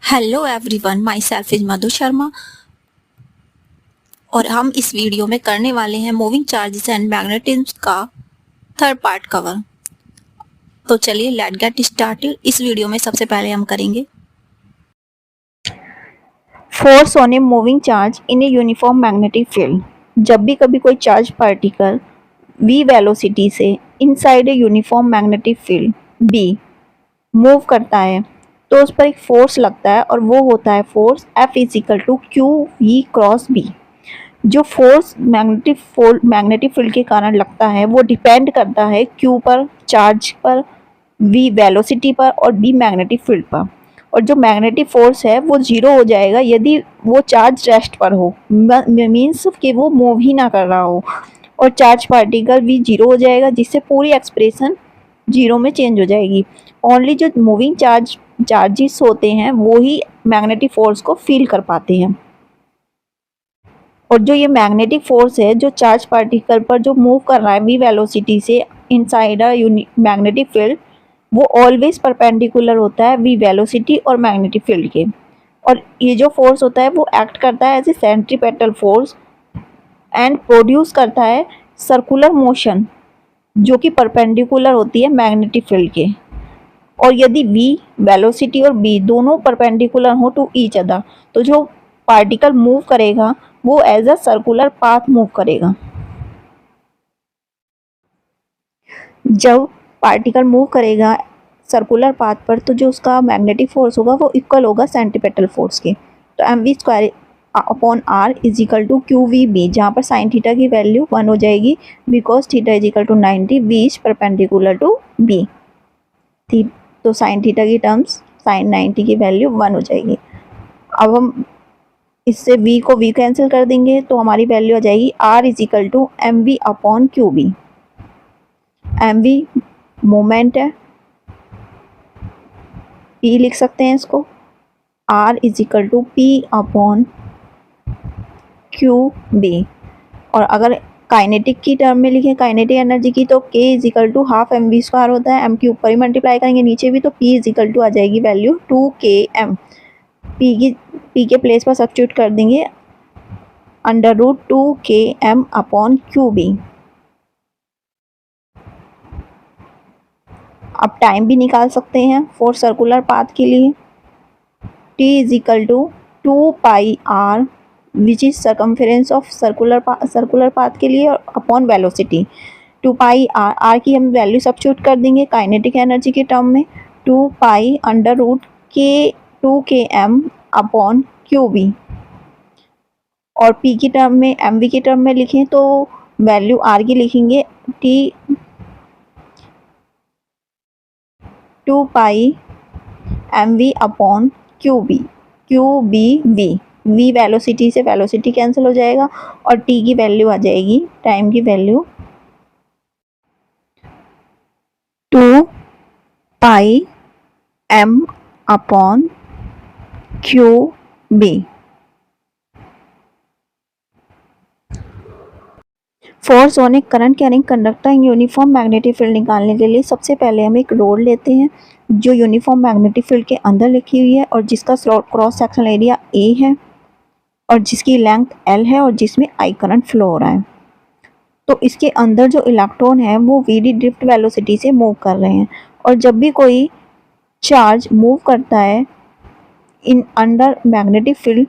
Hello everyone, myself is Madhu Sharma और हम इस वीडियो में करने वाले हैं मूविंग चार्जेस एंड मैग्नेटिज्म का थर्ड पार्ट कवर। तो चलिए लेट गेट स्टार्टेड। इस वीडियो में सबसे पहले हम करेंगे force on a moving charge in a uniform magnetic field. जब भी कभी कोई चार्ज पार्टिकल v वेलोसिटी से inside a uniform magnetic field b move करता है तो उस पर एक फोर्स लगता है और वो होता है force F is equal to Q V cross B. जो फोर्स मैग्नेटिक फील्ड के कारण लगता है वो डिपेंड करता है क्यू पर, चार्ज पर, वी वेलोसिटी पर और बी मैग्नेटिक फील्ड पर। और जो मैग्नेटिक फोर्स है वो जीरो हो जाएगा यदि वो चार्ज रेस्ट पर हो, मीन्स कि वो मूव ही ना कर रहा हो, और चार्ज पार्टिकल भी जीरो हो जाएगा जिससे पूरी एक्सप्रेशन जीरो में चेंज हो जाएगी। ओनली जो मूविंग चार्जेस होते हैं वो ही मैग्नेटिक फोर्स को फील कर पाते हैं। और जो ये मैग्नेटिक फोर्स है जो चार्ज पार्टिकल पर जो मूव कर रहा है वी वेलोसिटी से इनसाइड अ मैग्नेटिक फील्ड, वो ऑलवेज परपेंडिकुलर होता है वी वेलोसिटी और मैग्नेटिक फील्ड के। और ये जो फोर्स होता है वो एक्ट करता है as a centripetal force and produce करता है सर्कुलर मोशन जो कि परपेंडिकुलर होती है मैग्नेटिक फील्ड के। और यदि v वेलोसिटी और b दोनों परपेंडिकुलर हो टू ईच अदर तो जो पार्टिकल मूव करेगा वो as a circular path move करेगा। जब पार्टिकल मूव करेगा सर्कुलर पाथ पर तो जो उसका मैग्नेटिक फोर्स होगा वो इक्वल होगा सेंट्रीपेटल फोर्स के। तो M V square upon R is equal to Q V B, जहाँ पर साइन थीटा की वैल्यू 1 हो जाएगी because theta is equal to 90, V is perpendicular to B. तो साइन थीटा की टर्म्स साइन 90 की वैल्यू 1 हो जाएगी। अब हम इससे v को v कैंसिल कर देंगे तो हमारी वैल्यू आ जाएगी r is equal to M V upon Q B. M V moment है, p लिख सकते हैं इसको, r is equal to p upon Q B. और अगर काइनेटिक की टर्म में लिखें, काइनेटिक एनर्जी की, तो k is equal to half M V square होता है, m के ऊपर ही मल्टीप्लाई करेंगे नीचे भी तो p इज इक्वल टू आ जाएगी वैल्यू 2km। p के प्लेस पर सब्स्टिट्यूट कर देंगे under root 2km upon Q B. अब टाइम भी निकाल सकते हैं फॉर सर्कुलर पाथ के लिए। t is equal to 2 pi r which is circumference of circular path के लिए और अपॉन वेलोसिटी 2 पाई r की हम वैल्यू सब्स्टिट्यूट कर देंगे काइनेटिक एनर्जी के टर्म में 2 पाई अंडर रूट के 2km अपॉन क्यू बी। और p की टर्म में mv की टर्म में लिखें तो वैल्यू r की लिखेंगे t 2 pi mv upon Q B v velocity से वेलोसिटी कैंसिल हो जाएगा और t की वैल्यू आ जाएगी, टाइम की value 2 pi m upon Q B. Force on a current carrying conductor in uniform magnetic field निकालने के लिए सबसे पहले हम एक रोड लेते हैं जो यूनिफॉर्म मैग्नेटिक फील्ड के अंदर लिखी हुई है और जिसका क्रॉस सेक्शनल एरिया A है और जिसकी लेंथ L है और जिसमें I करंट फ्लो हो रहा है। तो इसके अंदर जो इलेक्ट्रॉन है वो VD ड्रिफ्ट वेलोसिटी से मूव कर रहे हैं। और जब भी कोई चार्ज मूव करता है इन अंडर मैग्नेटिक फील्ड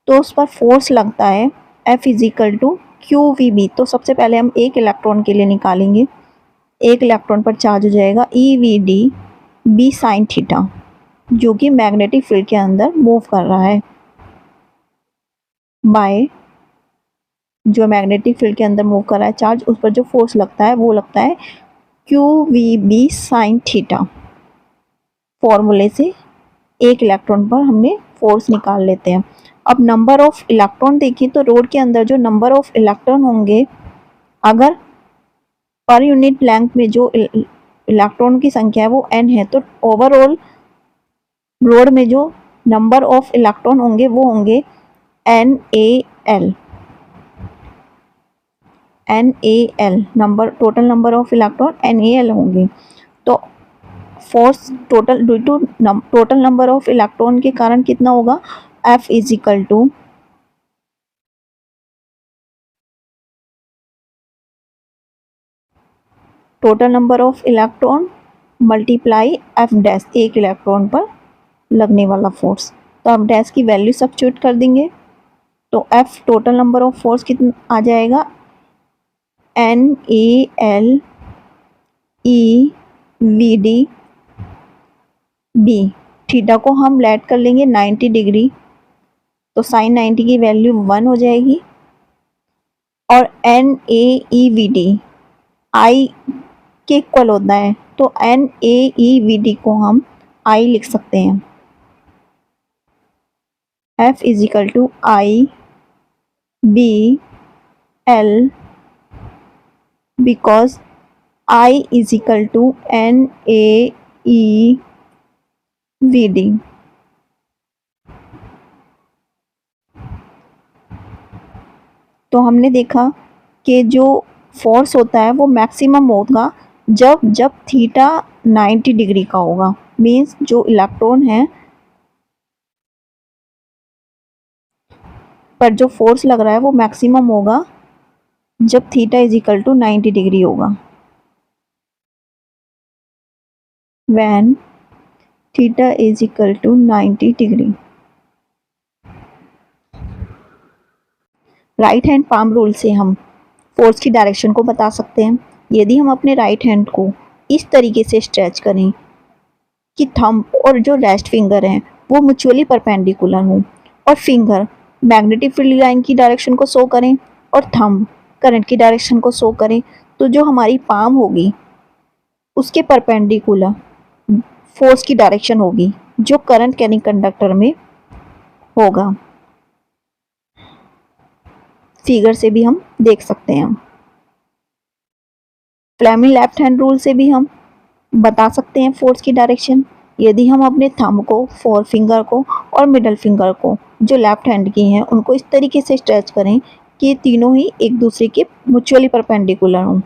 तो उस पर फोर्स लगता है F is equal to Q V B. तो सबसे पहले हम एक इलेक्ट्रॉन के लिए निकालेंगे, एक इलेक्ट्रॉन पर चार्ज हो जाएगा E V D B sine theta जो कि मैग्नेटिक फील्ड के अंदर मूव कर रहा है बाय जो मैग्नेटिक फील्ड के अंदर मूव कर रहा है चार्ज, उस पर जो फोर्स लगता है वो लगता है Q V B sine theta. फॉर्मूले से एक इलेक्ट्रॉन पर हमने फोर्स निकाल लेते हैं। अब नंबर ऑफ इलेक्ट्रॉन देखिए तो रोड के अंदर जो नंबर ऑफ इलेक्ट्रॉन होंगे, अगर पर यूनिट लेंथ में जो इलेक्ट्रॉन की संख्या है वो n है तो ओवरऑल रोड में जो नंबर ऑफ इलेक्ट्रॉन होंगे वो होंगे NaL number, total number of electron NaL होंगे। तो force total due to total number of electron के कारण कितना होगा, F is equal to total number of electron multiply F dash, एक इलेक्ट्रॉन पर लगने वाला फोर्स। तो आप डैश की वैल्यू सब्स्टिट्यूट कर देंगे तो F total number of force कितना आ जाएगा, NALEVD B। थीटा को हम लेट कर लेंगे 90 डिग्री, तो साइन 90 की वैल्यू 1 हो जाएगी। और NAEVD I के इक्वल होता है, तो NAEVD को हम I लिख सकते हैं, F is equal to I B L, because I is equal to NAEVD। तो हमने देखा कि जो फोर्स होता है वो मैक्सिमम होगा जब थीटा 90 डिग्री का होगा, मीन्स जो इलेक्ट्रॉन है पर जो फोर्स लग रहा है वो मैक्सिमम होगा जब theta is equal to 90 degree होगा। When theta is equal to 90 degree. Right hand palm rule से हम फोर्स की डायरेक्शन को बता सकते हैं। यदि हम अपने राइट हैंड को इस तरीके से स्ट्रेच करें कि थंब और जो रेस्ट फिंगर हैं वो म्यूचुअली परपेंडिकुलर हों और फिंगर मैग्नेटिक फील्ड लाइन की डायरेक्शन को शो करें और थंब करंट की डायरेक्शन को शो करें, तो जो हमारी पाम होगी उसके परपेंडिकुलर फोर्स की डायरेक्शन होगी जो करंट कैरिंग कंडक्टर में होगा। फिगर से भी हम देख सकते हैं। फ्लेमिंग लेफ्ट हैंड रूल से भी हम बता सकते हैं फोर्स की डायरेक्शन। यदि हम अपने थंब को, फोर फिंगर को और मिडल फिंगर को जो लेफ्ट हैंड की हैं उनको इस तरीके से स्ट्रेच करें कि तीनों ही एक दूसरे के म्यूचुअली परपेंडिकुलर हों,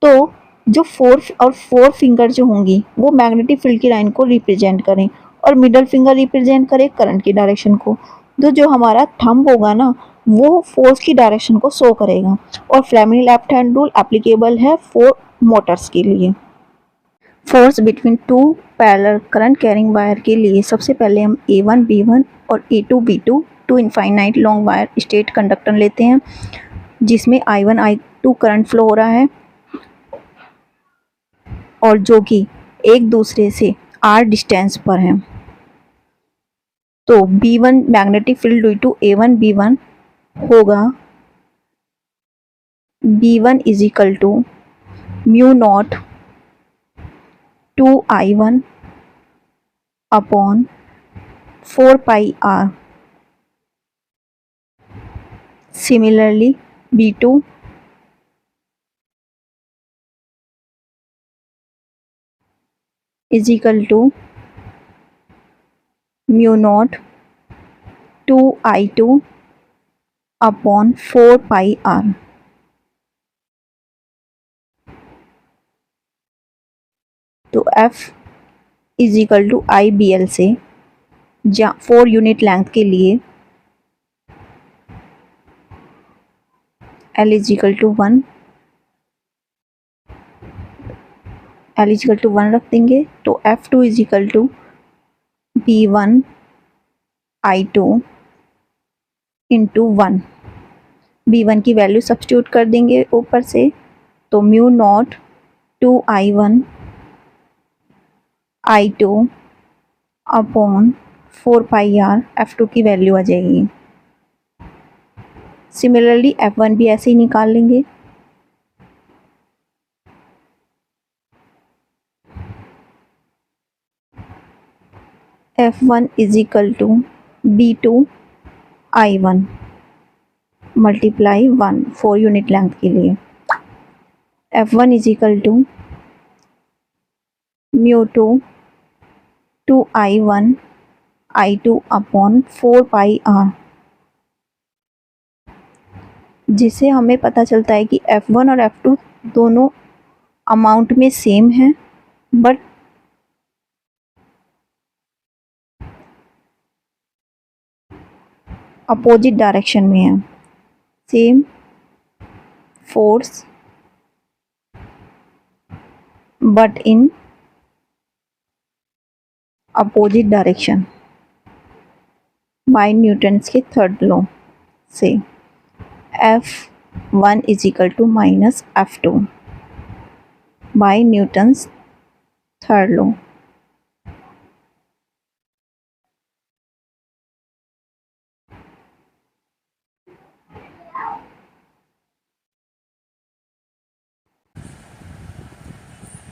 तो जो फोर फिंगर जो होंगी वो मैग्नेटिक फील्ड की लाइन को रिप्रेजेंट करें और मिडल फिंगर रिप्रेजेंट करे करंट की डायरेक्शन को। तो जो हमारा थंब होगा ना वो फोर्स की डायरेक्शन को शो करेगा। और Fleming left hand rule applicable है फॉर मोटर्स के लिए। Force between two parallel current carrying wire के लिए सबसे पहले हम A1 B1 और A2 B2 two infinite long wire straight conductor लेते हैं जिसमें I1 I2 करंट फ्लो हो रहा है और जो कि एक दूसरे से R डिस्टेंस पर हैं। तो B1 magnetic field due to A1 B1 होगा B1 is equal to mu naught 2I1 upon 4 pi R। Similarly B2 is equal to mu naught 2I2 upon 4 pi R। तो F is equal to IBL से 4 unit length के लिए L is equal to 1, L is equal to 1 रख देंगे। तो F2 is equal to B1 I2 into 1। B1 की value substitute कर देंगे ऊपर से, तो mu naught 2I1 I2 upon 4 pi R। F2 की वैल्यू आ जाएगी। सिमिलरली F1 भी ऐसे ही निकाल लेंगे। F1 is equal to B2 I1 multiply 1 4 unit length के लिए। F1 is equal to mu 2I1 I2 upon 4 pi R, जिससे हमें पता चलता है कि F1 और F2 दोनों अमाउंट में सेम हैं बट अपोजिट डायरेक्शन में है, same force but in opposite direction by Newton's के थर्ड लॉ से F1 is equal to minus F2 by Newton's third law.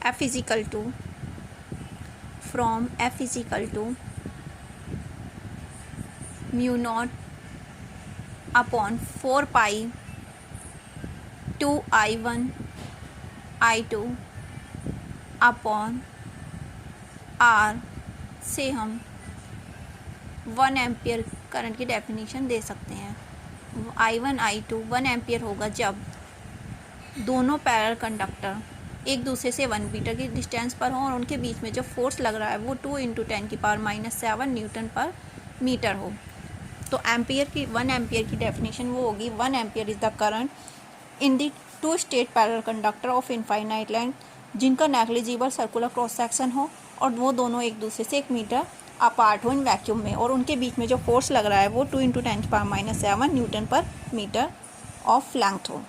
F is equal to from F is equal to mu naught upon 4 pi 2 I1 I2 upon R से हम 1 ampere current की definition दे सकते हैं। I1 I2 1 ampere होगा जब दोनों parallel conductor एक दूसरे से 1 मीटर की डिस्टेंस पर हों और उनके बीच में जो फोर्स लग रहा है वो 2 × 10⁻⁷ न्यूटन पर मीटर हो। तो एम्पियर की 1 एम्पियर की डेफिनेशन वो होगी 1 ampere is the current in the two state parallel conductor of infinite length जिनका नेग्लिजिबल सर्कुलर क्रॉस सेक्शन हो और वो दोनों एक दूसरे से 1 मीटर अपार्ट हो इन वैक्यूम में, और उनके बीच में जो फोर्स लग रहा है वो 2 × 10⁻⁷ न्यूटन पर मीटर ऑफ लेंथ हो।